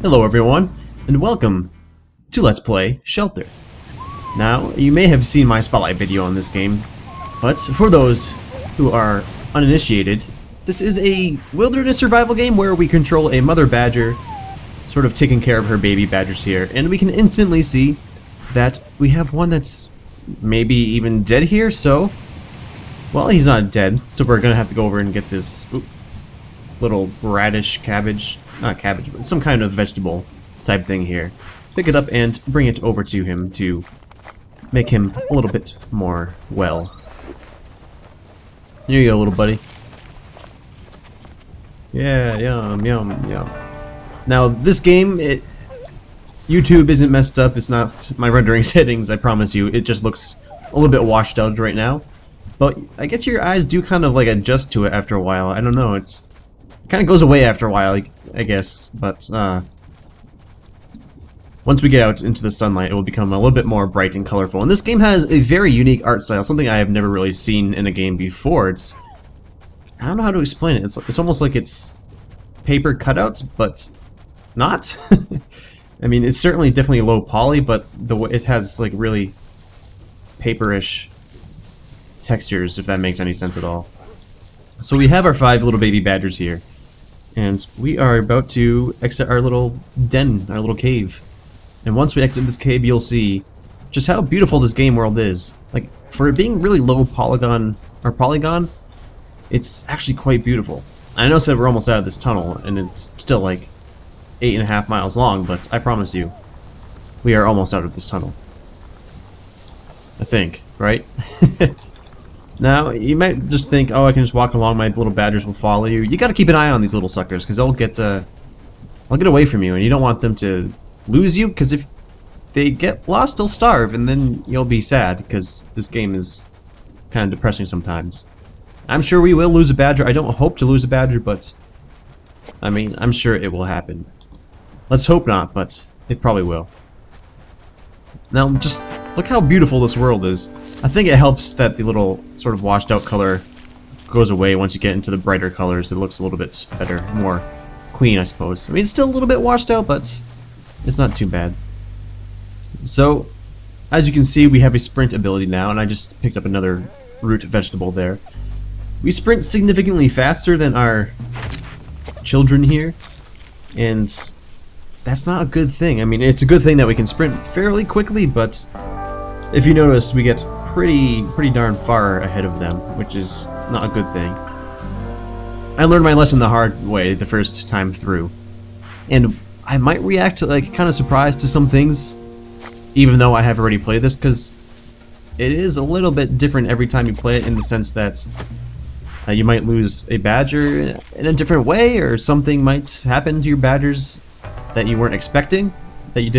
Hello everyone, and welcome to Let's Play Shelter. Now, you may have seen my spotlight video on this game, but for those who are uninitiated, this is a wilderness survival game where we control a mother badger, sort of taking care of her baby badgers here, and we can instantly see that we have one that's maybe even dead here, so... Well, he's not dead, so we're gonna have to go over and get this little radish cabbage, not cabbage, but some kind of vegetable type thing here. Pick it up and bring it over to him to make him a little bit more well. Here you go, little buddy. Yeah, yum, yum, yum. Now, this game, YouTube isn't messed up. It's not my rendering settings, I promise you. It just looks a little bit washed out right now. But I guess your eyes do kind of like adjust to it after a while. I don't know, it kind of goes away after a while, I guess. But once we get out into the sunlight, it will become a little bit more bright and colorful. And this game has a very unique art style, something I have never really seen in a game before. I don't know how to explain it. It's almost like it's paper cutouts, but not. I mean, it's certainly definitely low poly, but it has like really paperish textures, if that makes any sense at all. So we have our 5 little baby badgers here, and we are about to exit our little den, our little cave. And once we exit this cave, you'll see just how beautiful this game world is. Like, for it being really low polygon, it's actually quite beautiful. I know that we're almost out of this tunnel, and it's still like 8.5 miles long, but I promise you, we are almost out of this tunnel. I think, right? Now, you might just think, oh, I can just walk along, my little badgers will follow you. You gotta keep an eye on these little suckers, because they'll get away from you, and you don't want them to lose you, because if they get lost, they'll starve, and then you'll be sad, because this game is kind of depressing sometimes. I'm sure we will lose a badger. I don't hope to lose a badger, but, I mean, I'm sure it will happen. Let's hope not, but it probably will. Now, just look how beautiful this world is. I think it helps that the little sort of washed out color goes away once you get into the brighter colors. It looks a little bit better, more clean, I suppose. I mean, it's still a little bit washed out, but it's not too bad. So, as you can see, we have a sprint ability now, and I just picked up another root vegetable there. We sprint significantly faster than our children here, and that's not a good thing. I mean, it's a good thing that we can sprint fairly quickly, but if you notice, we get pretty darn far ahead of them, which is not a good thing. I learned my lesson the hard way the first time through, and I might react like kind of surprised to some things, even though I have already played this, because it is a little bit different every time you play it, in the sense that you might lose a badger in a different way, or something might happen to your badgers that you weren't expecting, that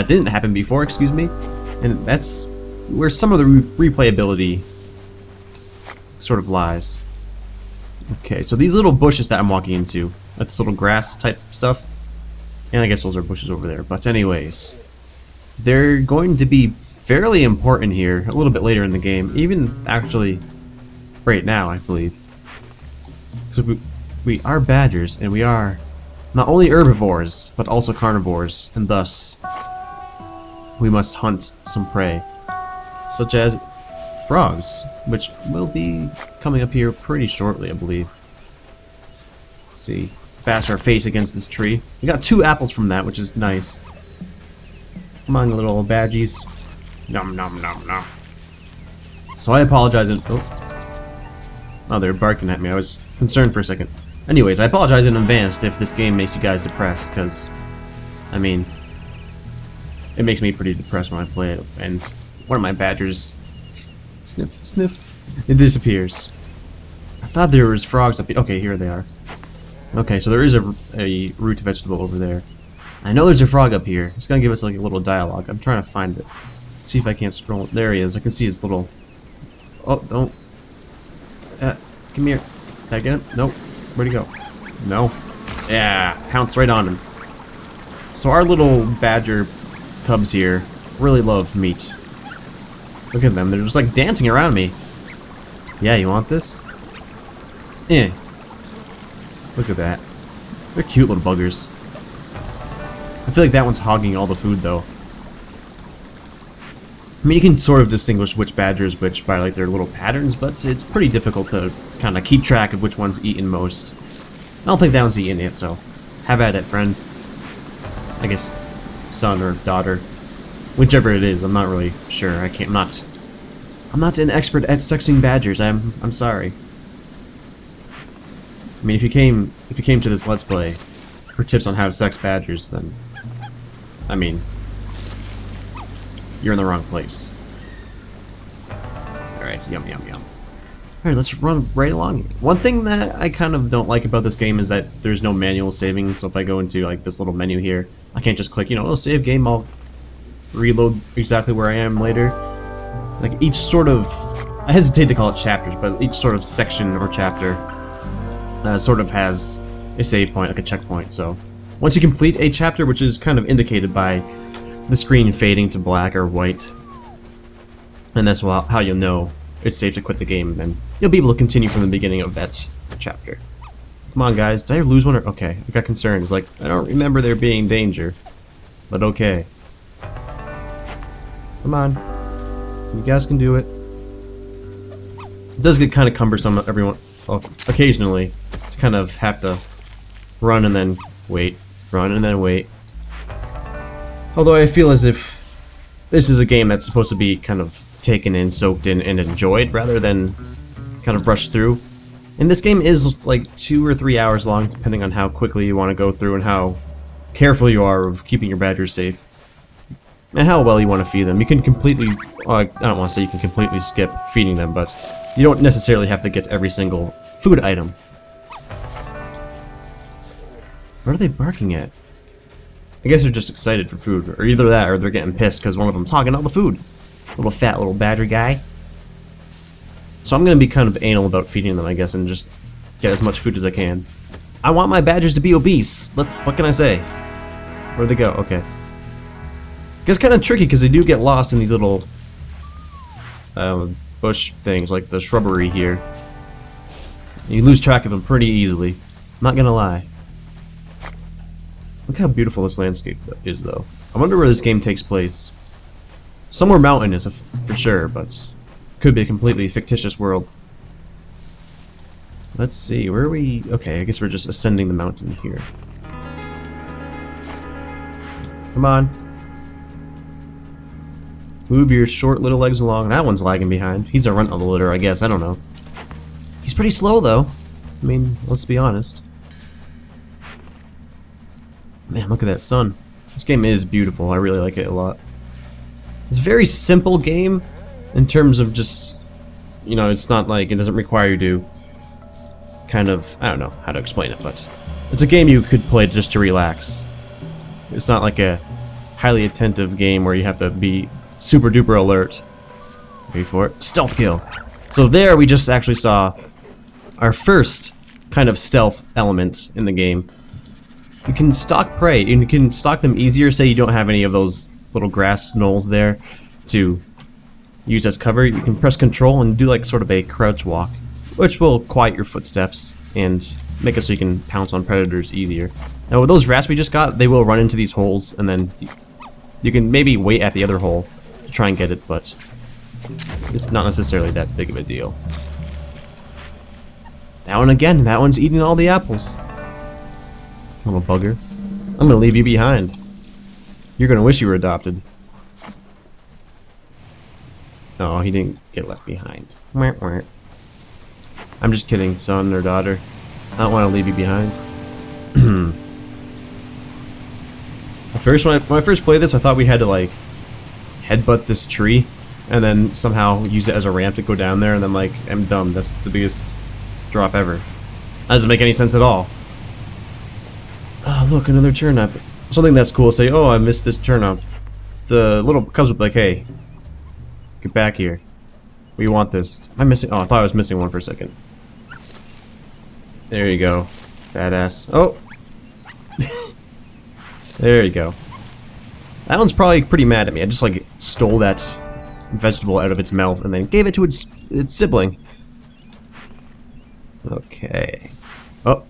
didn't happen before, excuse me. And that's where some of the replayability sort of lies. Okay, so these little bushes that I'm walking into, like this little grass type stuff, and I guess those are bushes over there, but anyways, they're going to be fairly important here a little bit later in the game, even actually right now, I believe. So we are badgers, and we are not only herbivores, but also carnivores, and thus we must hunt some prey, such as frogs, which will be coming up here pretty shortly, I believe. Let's see. Bash our face against this tree. We got 2 apples from that, which is nice. Come on, little badgies. Nom nom nom nom. So I apologize oh, they're barking at me. I was concerned for a second. Anyways, I apologize in advance if this game makes you guys depressed, because, I mean, it makes me pretty depressed when I play it, and one of my badgers, sniff, it disappears. I thought there was frogs up here. Okay, here they are. Okay, so there is a root vegetable over there. I know there's a frog up here. It's gonna give us like a little dialogue. I'm trying to find it. Let's see if I can't scroll. There he is. I can see his little... Oh, don't... come here. Did I get him? Nope. Where'd he go? No. Yeah, pounced right on him. So our little badger cubs here really love meat. Look at them, they're just like dancing around me. Yeah, you want this? Eh. Look at that. They're cute little buggers. feel like that one's hogging all the food, though. I mean, you can sort of distinguish which badger is which by, like, their little patterns, but it's pretty difficult to kind of keep track of which one's eaten most. I don't think that one's eaten yet, so have at it, friend. I guess son or daughter. Whichever it is, I'm not really sure. I'm not an expert at sexing badgers. I'm sorry. I mean, if you came to this Let's Play for tips on how to sex badgers, then I mean, you're in the wrong place. Alright, yum yum yum. Alright, let's run right along here. One thing that I kind of don't like about this game is that there's no manual saving, so if I go into like this little menu here, I can't just click, oh, save game, I'll reload exactly where I am later. Like each sort of, I hesitate to call it chapters, but each sort of section or chapter sort of has a save point, like a checkpoint, so once you complete a chapter, which is kind of indicated by the screen fading to black or white, and that's how you'll know it's safe to quit the game, and you'll be able to continue from the beginning of that chapter. Come on, guys. Did I lose one? Okay, I got concerned. It's like, I don't remember there being danger, but okay. Come on. You guys can do it. It does get kind of cumbersome occasionally to kind of have to run and then wait, run and then wait. Although I feel as if this is a game that's supposed to be kind of taken in, soaked in, and enjoyed rather than kind of rushed through. And this game is like 2 or 3 hours long, depending on how quickly you want to go through and how careful you are of keeping your badgers safe. And how well you want to feed them. You can completely, I don't want to say you can completely skip feeding them, but you don't necessarily have to get every single food item. What are they barking at? I guess they're just excited for food, or either that or they're getting pissed because one of them's hogging all the food. Little fat little badger guy. So I'm going to be kind of anal about feeding them, I guess, and just get as much food as I can. I want my badgers to be obese. What can I say? Where'd they go? Okay. It's kind of tricky because they do get lost in these little bush things, like the shrubbery here. You lose track of them pretty easily. I'm not gonna lie. Look how beautiful this landscape is, though. I wonder where this game takes place. Somewhere mountainous, for sure, but could be a completely fictitious world. Let's see, where are we? Okay, I guess we're just ascending the mountain here. Come on. Move your short little legs along. That one's lagging behind. He's a runt of the litter, I guess. I don't know. He's pretty slow, though. I mean, let's be honest. Man, look at that sun. This game is beautiful. I really like it a lot. It's a very simple game in terms of just, it's not like it doesn't require you to kind of, I don't know how to explain it, but it's a game you could play just to relax. It's not like a highly attentive game where you have to be super duper alert. Wait for it. Stealth kill. So there we just actually saw our first kind of stealth element in the game. You can stalk prey, and you can stalk them easier, say you don't have any of those little grass knolls there to use as cover. You can press control and do like sort of a crouch walk, which will quiet your footsteps and make it so you can pounce on predators easier. Now with those rats we just got, they will run into these holes, and then you can maybe wait at the other hole to try and get it, but it's not necessarily that big of a deal. That one again, that one's eating all the apples. Little bugger. I'm gonna leave you behind. You're gonna wish you were adopted. Oh, he didn't get left behind. I'm just kidding, son or daughter. I don't want to leave you behind. When I first played this, I thought we had to like headbutt this tree and then somehow use it as a ramp to go down there, and then like, I'm dumb. That's the biggest drop ever. That doesn't make any sense at all. Oh, look, another turnip. Something that's cool. Say, oh, I missed this turnip. The little cubs will be like, hey, get back here. We want this. I'm missing. Oh, I thought I was missing one for a second. There you go, badass. Oh, there you go. That one's probably pretty mad at me. I just like stole that vegetable out of its mouth and then gave it to its sibling. Okay. Oh.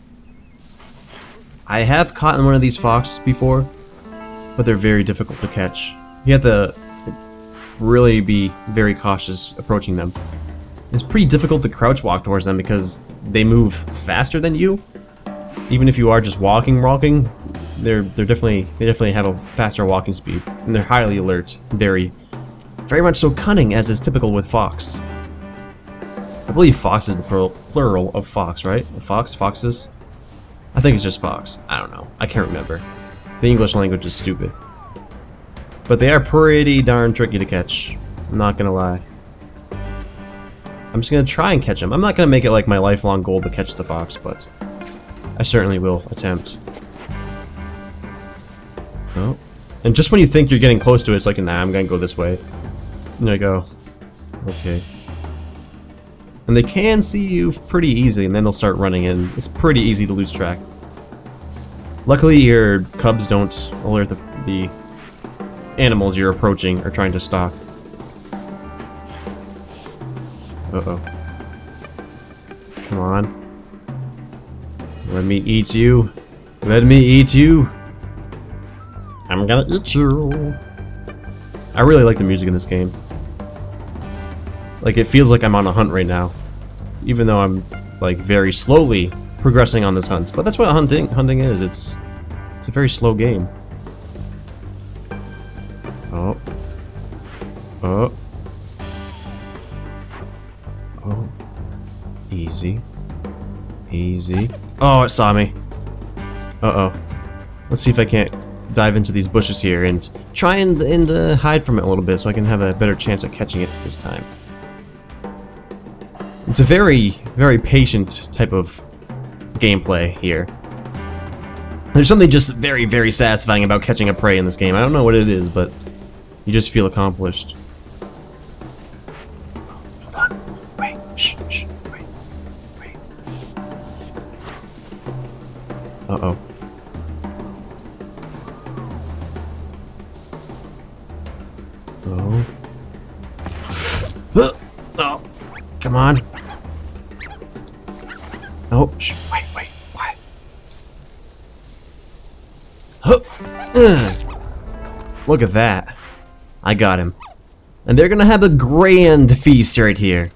I have caught one of these fox before. but they're very difficult to catch. You have to really be very cautious approaching them. It's pretty difficult to crouch walk towards them because they move faster than you. Even if you are just walking, they definitely have a faster walking speed, and they're highly alert, very much so cunning, as is typical with fox. I believe fox is the plural of fox, right? Foxes. I think it's just fox. I don't know. I can't remember. The English language is stupid. But they are pretty darn tricky to catch. I'm not gonna lie. I'm just gonna try and catch them. I'm not gonna make it like my lifelong goal to catch the fox, but I certainly will attempt. Oh. And just when you think you're getting close to it, it's like, nah, I'm gonna go this way. And I go, okay. And they can see you pretty easy, and then they'll start running in. It's pretty easy to lose track. Luckily, your cubs don't alert the animals you're approaching or trying to stalk. Uh-oh. Come on. Let me eat you. Let me eat you. I'm gonna eat you. I really like the music in this game. Like, it feels like I'm on a hunt right now. Even though I'm, like, very slowly progressing on this hunt. But that's what hunting is. It's a very slow game. Oh. Oh. Oh. Easy. Easy. Oh, it saw me. Uh-oh. Let's see if I can't dive into these bushes here and try and hide from it a little bit so I can have a better chance at catching it this time. It's a very, very patient type of gameplay here. There's something just very, very satisfying about catching a prey in this game. I don't know what it is, but you just feel accomplished. Hold on. Wait. Shh. Wait. Uh-oh. Oh. Oh. Come on. Oh, shh. Wait. What? Look at that. I got him. And they're gonna have a grand feast right here.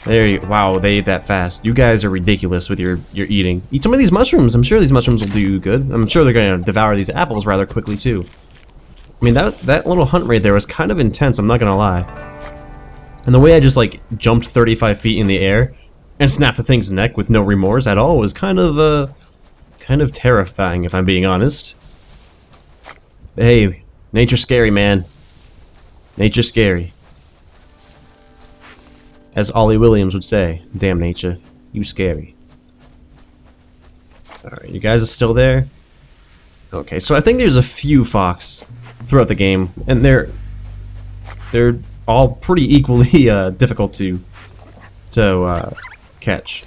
There you, wow, they ate that fast. You guys are ridiculous with your eating. Eat some of these mushrooms. I'm sure these mushrooms will do you good. I'm sure they're gonna devour these apples rather quickly too. I mean, that little hunt right there was kind of intense, I'm not gonna lie. And the way I just like jumped 35 feet in the air and snapped the thing's neck with no remorse at all was kind of terrifying, if I'm being honest. But hey, nature's scary, man. Nature's scary. As Ollie Williams would say, damn nature, you scary. Alright, you guys are still there? Okay, so I think there's a few fox throughout the game, and they're all pretty equally difficult to catch.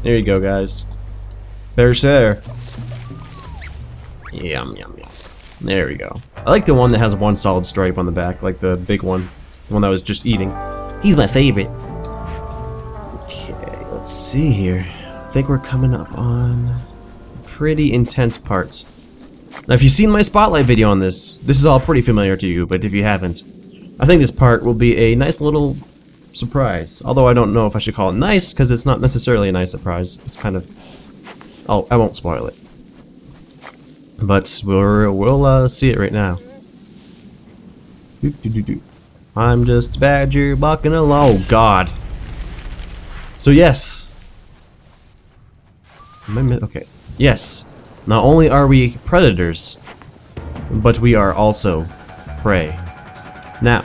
There you go, guys. There's there. Yum. There we go. I like the one that has one solid stripe on the back, like the big one. The one that was just eating. He's my favorite. Okay, let's see here. I think we're coming up on a pretty intense part. Now, if you've seen my spotlight video on this is all pretty familiar to you, but if you haven't, I think this part will be a nice little surprise. Although I don't know if I should call it nice, because it's not necessarily a nice surprise. It's kind of... Oh, I won't spoil it. But we'll see it right now. I'm just a badger walking along. Oh, God. So, yes. Okay. Yes. Not only are we predators, but we are also prey. Now,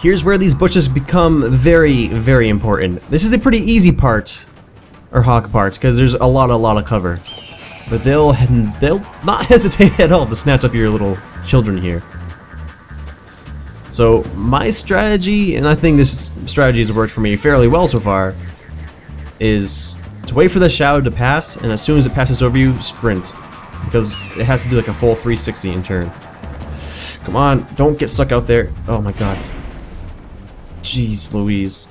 here's where these bushes become very, very important. This is a pretty easy part, or hawk part, because there's a lot of cover. But they'll not hesitate at all to snatch up your little children here. So my strategy, and I think this strategy has worked for me fairly well so far, is to wait for the shadow to pass, and as soon as it passes over you, sprint. Because it has to do like a full 360 in turn. Come on, don't get stuck out there. Oh my god. Jeez Louise.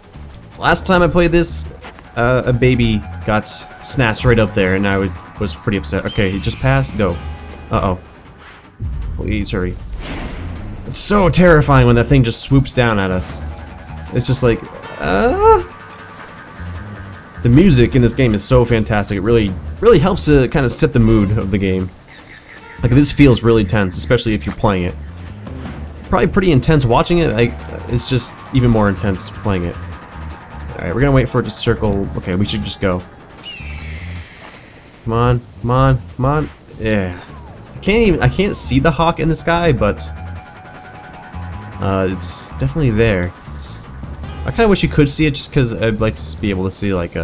Last time I played this, a baby got snatched right up there, and I was pretty upset. Okay, he just passed. Go. Uh-oh. Please hurry. It's so terrifying when that thing just swoops down at us. It's just like, The music in this game is so fantastic. It really helps to kind of set the mood of the game. Like, this feels really tense, especially if you're playing it. Probably pretty intense watching it. It's just even more intense playing it. Alright, we're gonna wait for it to circle. Okay, we should just go. Come on, come on, come on. Yeah. I can't see the hawk in the sky, but it's definitely there. I kind of wish you could see it, just because I'd like to be able to see like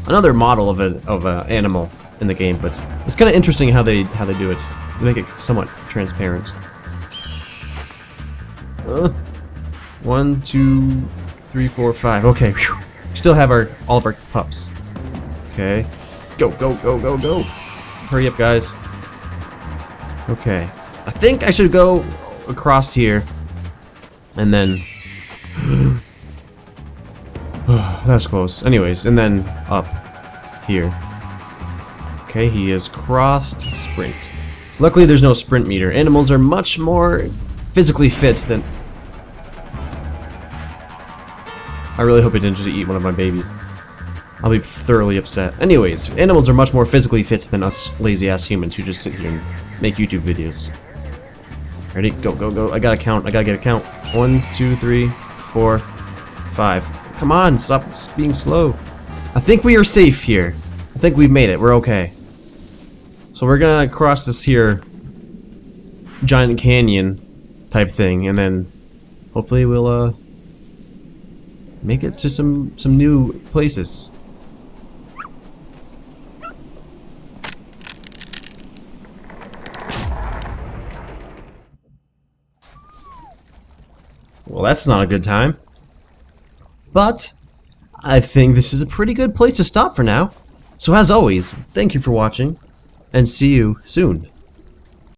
another model of a animal in the game. But it's kind of interesting how they do it. They make it somewhat transparent. 1, 2, 3, 4, 5. Okay, whew. We still have all of our pups. Okay, go, go, go, go, go! Hurry up, guys. Okay, I think I should go across here, and then that's close. Anyways, and then up here. Okay, he has crossed. Sprint. Luckily, there's no sprint meter. Animals are much more physically fit than. I really hope it didn't just eat one of my babies. I'll be thoroughly upset. Anyways, animals are much more physically fit than us lazy-ass humans who just sit here and make YouTube videos. Ready? Go, go, go. I gotta count. I gotta get a count. 1, 2, 3, 4, 5. Come on, stop being slow. I think we are safe here. I think we've made it. We're okay. So we're gonna cross this here giant canyon type thing, and then hopefully we'll make it to some new places. Well, that's not a good time. But I think this is a pretty good place to stop for now. So as always, thank you for watching, and see you soon.